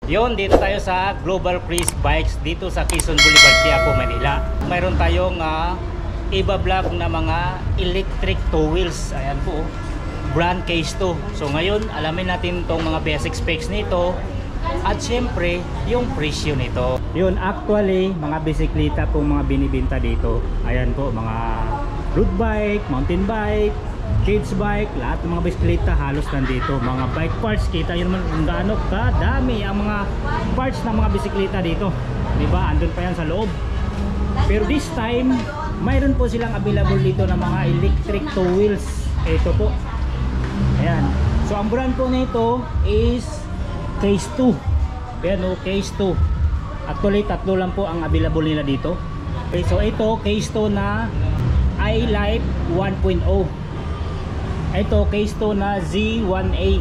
Yon, dito tayo sa Global Cruise Bikes dito sa Quezon Boulevard, Quiapo, Manila. Mayroon tayong iba-vlog na mga electric two wheels. Ayan po, brand case to. So ngayon, alamin natin tong mga basic specs nito at syempre yung presyo nito. Yun, actually mga bisikleta po mga binibenta dito. Ayan po, mga road bike, mountain bike, kids bike, lahat ng mga bisikleta halos nandito. Mga bike parts, kita nyo naman kung gaano kadami ang mga parts ng mga bisikleta dito, diba? Andun pa yan sa loob. Pero this time mayroon po silang available dito na mga electric two wheels. Ito po, ayan. So ang brand po nito is Case 2. Ayan o, Case 2. Actually tatlo lang po ang available nila dito. Okay, so ito Case 2 na iLife 1.0. Ito Case 2 na Z1A.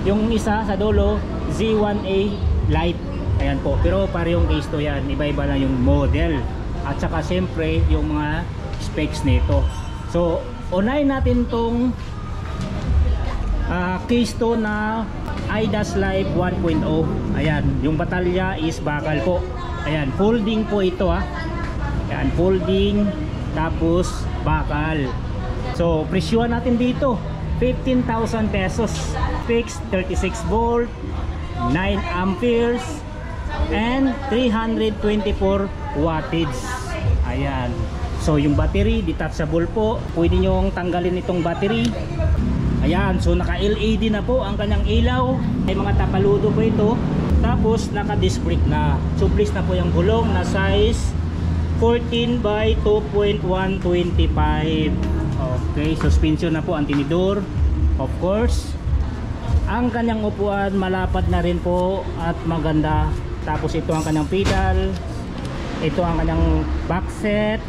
Yung isa sa dulo Z1A Lite. Ayan po, pero parehong Case 2 yan. Iba-iba lang yung model at saka syempre yung mga specs nito. So unahin natin tong Case 2 na iDashLife 1.0. Ayan, yung batalya is bakal po. Ayan, folding po ito Ayan, folding tapos bakal. So presyuhan natin dito 15,000 pesos. Fixed 36 volt, 9 amperes and 324 wattage. Ayan. So yung battery detachable po. Pwede nyo tanggalin itong battery. Ayan, so naka LED na po ang kanyang ilaw. May mga tapaludo po ito. Tapos naka disc brake na. So please na po yung gulong na size 14 by 2.125. Okay, suspension na po ang tinidor. Of course, ang kanyang upuan malapad na rin po at maganda. Tapos ito ang kanyang pedal. Ito ang kanyang back set.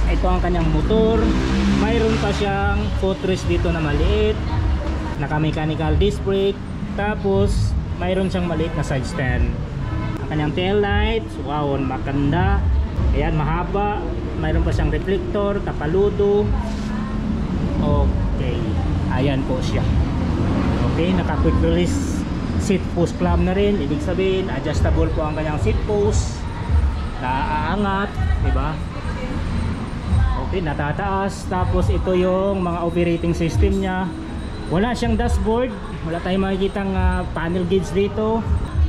Ito ang kanyang motor. Mayroon pa siyang footrest dito na maliit. Naka mechanical disc brake. Tapos mayroon siyang maliit na side stand. Ang kanyang tail lights, wow, maganda. Ayan, mahaba. Mayroon pa siyang reflector, tapaludo. Okay, ayan po siya. Okay, naka quick release seat post clamp na rin. Ibig sabihin adjustable po ang kanyang seat post. Naaangat, diba? Okay, natataas. Tapos ito yung mga operating system niya. Wala siyang dashboard. Wala tayong makikitang panel gauge dito.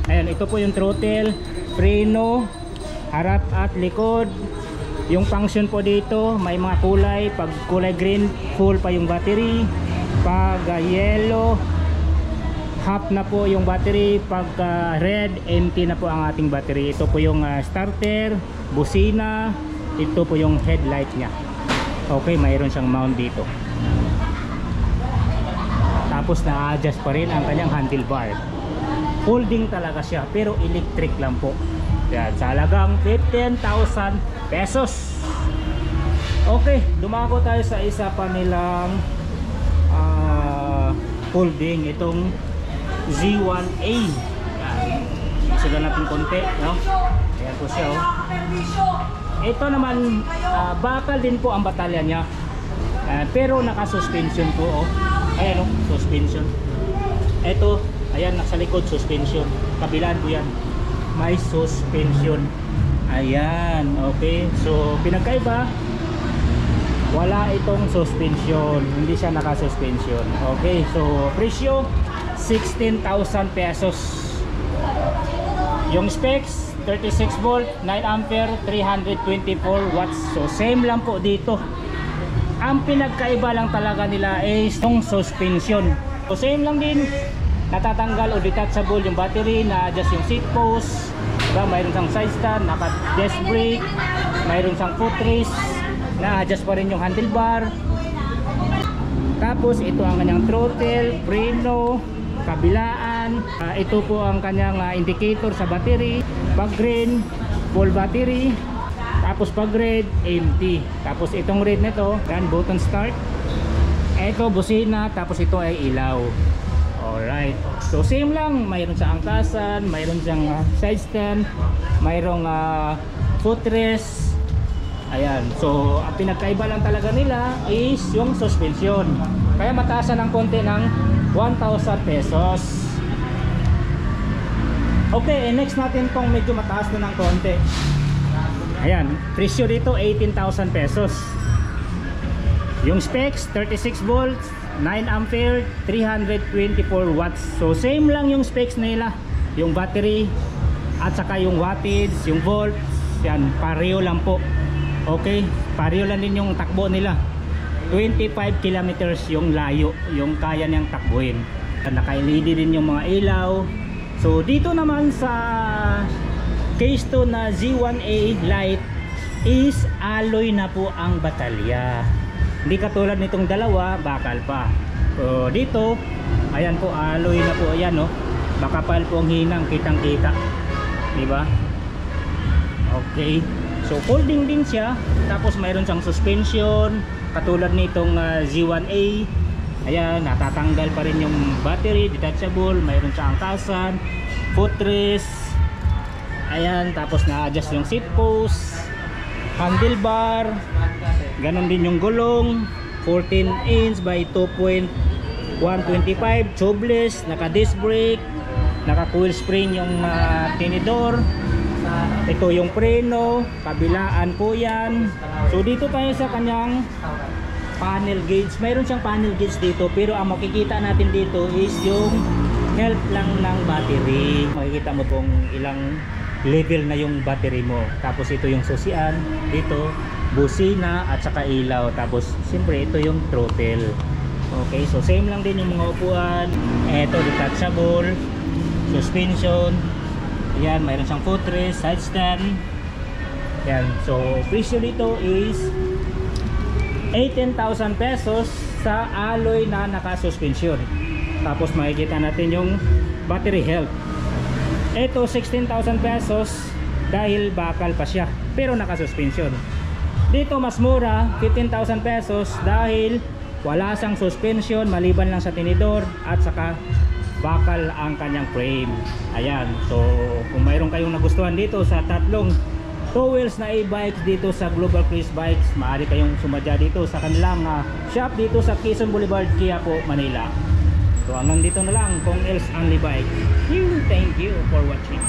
Ayan, ito po yung throttle, preno, harap at likod. Yung function po dito, may mga kulay. Pag kulay green, full pa yung battery. Pag yellow, half na po yung battery. Pag red, empty na po ang ating battery. Ito po yung starter, busina. Ito po yung headlight niya. Okay, mayroon siyang mount dito. Tapos na-adjust pa rin ang kanyang handlebar. Folding talaga siya, pero electric lang po. Yan, sa halagang 15,000 pesos. Okay, dumako tayo sa isa pa nilang folding. Itong Z1A. Yan, sulan natin konti, no? Ayan po siya, Ito naman, bakal din po ang batalya niya. Pero naka-suspension po, Ayan, suspension. Ito, ayan, nasa likod, suspension. Kabilaan po yan. May suspension. Ayan, okay. So, pinagkaiba, wala itong suspension. Hindi siya naka-suspension. Okay, so, presyo, 16,000 pesos. Yung specs, 36 volt, 9 ampere, 324 watts. So same lang po dito. Ang pinagkaiba lang talaga nila is yung suspension. So same lang din. Natatanggal o detachable yung battery, na-adjust yung seat post. Diba? Mayroon siyang side stand, naka-disc brake, mayroon siyang footrest, na-adjust pa rin yung handlebar. Tapos ito ang kanyang throttle, preno, kabilaan. Ito po ang kanyang indicator sa battery. Pag green, full battery. Tapos pag red, empty. Tapos itong red nito, yan, button start. Ito busina, tapos ito ay ilaw. Alright, so same lang. Mayroon siyang angkasan, mayroon siyang side stand, mayroong footrest. Ayan, so ang pinagkaiba lang talaga nila is yung suspension. Kaya mataasan ng konti ng 1,000 pesos. Okay, next natin tong medyo mataas na ng konti. Ayan, presyo dito 18,000 pesos. Yung specs 36 volts, 9 ampere, 324 watts. So same lang yung specs nila, yung battery at saka yung wattage, yung volts, yan pareho lang po. Okay, pareho lang din yung takbo nila. 25 kilometers yung layo, yung kaya niyang takbuhin. Naka-LED din yung mga ilaw. So dito naman sa Keystone na Z1A Lite is alloy na po ang batalya. Hindi katulad nitong dalawa, bakal pa. So dito, ayan po, alloy na po, ayan, no. Makapal po ang hinang, kitang-kita. Di ba? Okay. So folding din siya, tapos mayroon siyang suspension katulad nitong Z1A. Ayan, natatanggal pa rin yung battery, detachable, mayroon siyang angkasan, footrest. Ayan, tapos na-adjust yung seat post, handlebar, ganon din yung gulong, 14 inch by 2.125, tubeless, naka disc brake, naka coil spring yung tinidor. Ito yung preno, kabilaan po yan. So dito tayo sa kanyang panel gauge. Mayroon siyang panel gauge dito, pero ang makikita natin dito is yung health lang ng battery. Makikita mo kung ilang level na yung battery mo. Tapos ito yung susian, dito busina at saka ilaw. Tapos siyempre ito yung throttle. Okay, so same lang din yung mga upuan. Ito detachable, suspension. Yan, mayroon siyang footrest, side stand. Yan, so presyo dito is 18,000 pesos sa alloy na naka-suspension. Tapos makikita natin yung battery health. Ito 16,000 pesos dahil bakal pa siya, pero naka-suspension. Dito mas mura, 15,000 pesos dahil wala siyang suspension, maliban lang sa tinidor at saka bakal ang kanyang frame. Ayan, so kung mayroon kayong nagustuhan dito sa tatlong two wheels na e-bikes dito sa Global Cruise Bikes, maaari kayong sumadya dito sa kanilang shop dito sa Quezon Boulevard, Quiapo, Manila. So hanggang dito na lang, kung else only bike. Thank you for watching.